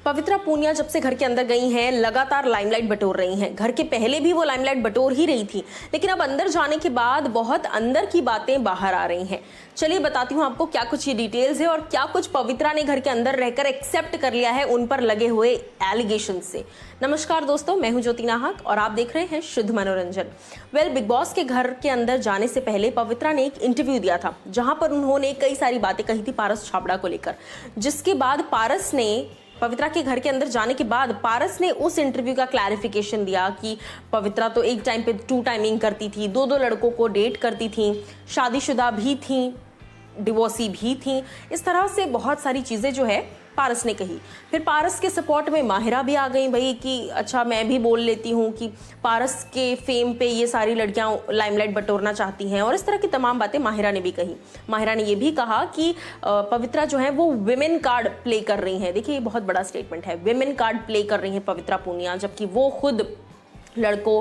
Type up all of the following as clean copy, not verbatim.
पवित्रा पूनिया जब से घर के अंदर गई हैं लगातार लाइमलाइट बटोर रही हैं। घर के पहले भी वो लाइमलाइट बटोर ही रही थी, लेकिन अब अंदर जाने के बाद बहुत अंदर की बातें बाहर आ रही हैं। चलिए बताती हूँ आपको क्या कुछ ये डिटेल्स है और क्या कुछ पवित्रा ने घर के अंदर रहकर एक्सेप्ट कर लिया है उन पर लगे हुए एलिगेशन से। नमस्कार दोस्तों, मैं हूं ज्योति नाहक और आप देख रहे हैं शुद्ध मनोरंजन। बिग बॉस के घर के अंदर जाने से पहले पवित्रा ने एक इंटरव्यू दिया था, जहां पर उन्होंने कई सारी बातें कही थी पारस छाबड़ा को लेकर, जिसके बाद पारस ने पवित्रा के घर के अंदर जाने के बाद पारस ने उस इंटरव्यू का क्लैरिफिकेशन दिया कि पवित्रा तो एक टाइम पे 2 टाइमिंग करती थी, 2 लड़कों को डेट करती थी, शादीशुदा भी थी, डिवोर्सी भी थी। इस तरह से बहुत सारी चीज़ें जो है पारस ने कही। फिर पारस के सपोर्ट में माहिरा भी आ गई भाई कि अच्छा मैं भी बोल लेती हूँ कि पारस के फेम पे ये सारी लड़कियाँ लाइमलाइट बटोरना चाहती हैं, और इस तरह की तमाम बातें माहिरा ने भी कही। माहिरा ने ये भी कहा कि पवित्रा जो है वो विमेन कार्ड प्ले कर रही हैं। देखिए ये बहुत बड़ा स्टेटमेंट है, विमेन कार्ड प्ले कर रही हैं पवित्रा पूनिया, जबकि वो खुद लड़कों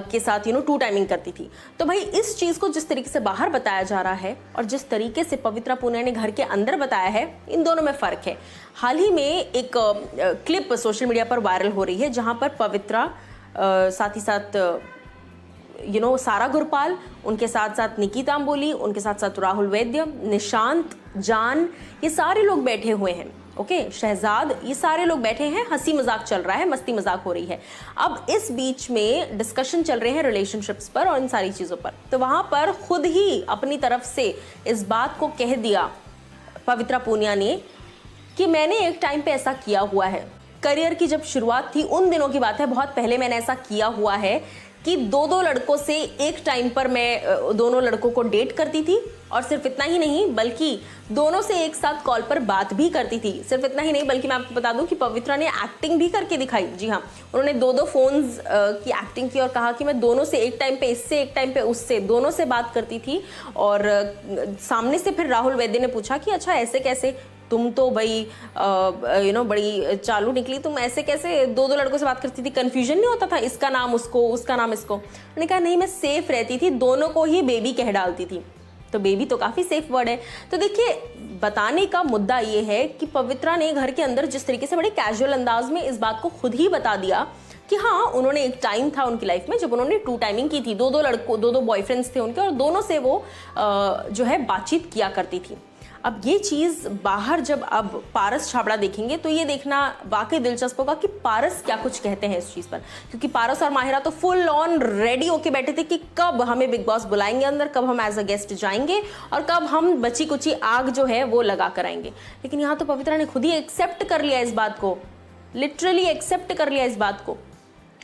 के साथ 2 टाइमिंग करती थी। तो भाई इस चीज़ को जिस तरीके से बाहर बताया जा रहा है और जिस तरीके से पवित्रा पूनिया ने घर के अंदर बताया है, इन दोनों में फ़र्क है। हाल ही में एक क्लिप सोशल मीडिया पर वायरल हो रही है, जहां पर पवित्रा साथ ही साथ सारा गुरपाल, उनके साथ साथ निकिता अंबोली, उनके साथ साथ राहुल वैद्य, निशांत, जान, ये सारे लोग बैठे हुए हैं। ओके, शहजाद, ये सारे लोग बैठे हैं, हंसी मजाक चल रहा है, मस्ती मजाक हो रही है। अब इस बीच में डिस्कशन चल रहे हैं रिलेशनशिप्स पर और इन सारी चीज़ों पर। तो वहाँ पर खुद ही अपनी तरफ से इस बात को कह दिया पवित्रा पूनिया ने कि मैंने एक टाइम पे ऐसा किया हुआ है। करियर की जब शुरुआत थी उन दिनों की बात है, बहुत पहले मैंने ऐसा किया हुआ है कि 2 लड़कों से एक टाइम पर मैं दोनों लड़कों को डेट करती थी, और सिर्फ इतना ही नहीं बल्कि दोनों से एक साथ कॉल पर बात भी करती थी। सिर्फ इतना ही नहीं बल्कि मैं आपको बता दूं कि पवित्रा ने एक्टिंग भी करके दिखाई। जी हाँ, उन्होंने 2 फोन्स की एक्टिंग की और कहा कि मैं दोनों से एक टाइम पे इससे, एक टाइम पे उससे, दोनों से बात करती थी। और सामने से फिर राहुल वैद्य ने पूछा कि अच्छा ऐसे कैसे, तुम तो भाई बड़ी चालू निकली, तुम ऐसे कैसे 2 लड़कों से बात करती थी, कंफ्यूजन नहीं होता था, इसका नाम उसको, उसका नाम इसको। उन्होंने कहा नहीं, मैं सेफ रहती थी, दोनों को ही बेबी कह डालती थी। तो बेबी तो काफ़ी सेफ वर्ड है। तो देखिए, बताने का मुद्दा ये है कि पवित्रा ने घर के अंदर जिस तरीके से बड़े कैजुअल अंदाज में इस बात को खुद ही बता दिया कि हाँ, उन्होंने एक टाइम था उनकी लाइफ में जब उन्होंने 2 टाइमिंग की थी, 2 लड़कों, 2 बॉयफ्रेंड्स थे उनके, और दोनों से वो जो है बातचीत किया करती थी। अब ये चीज़ बाहर जब अब पारस छाबड़ा देखेंगे तो ये देखना वाकई दिलचस्प होगा कि पारस क्या कुछ कहते हैं इस चीज़ पर, क्योंकि पारस और माहिरा तो फुल ऑन रेडी होके बैठे थे कि कब हमें बिग बॉस बुलाएंगे अंदर, कब हम एज अ गेस्ट जाएंगे और कब हम बची कुची आग जो है वो लगा कर आएंगे। लेकिन यहाँ तो पवित्रा ने खुद ही एक्सेप्ट कर लिया इस बात को, लिटरली एक्सेप्ट कर लिया इस बात को।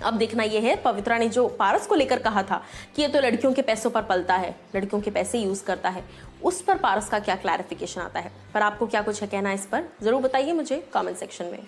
अब देखना यह है पवित्रा ने जो पारस को लेकर कहा था कि ये तो लड़कियों के पैसों पर पलता है, लड़कियों के पैसे यूज करता है, उस पर पारस का क्या क्लैरिफिकेशन आता है। पर आपको क्या कुछ है कहना इस पर, जरूर बताइए मुझे कमेंट सेक्शन में।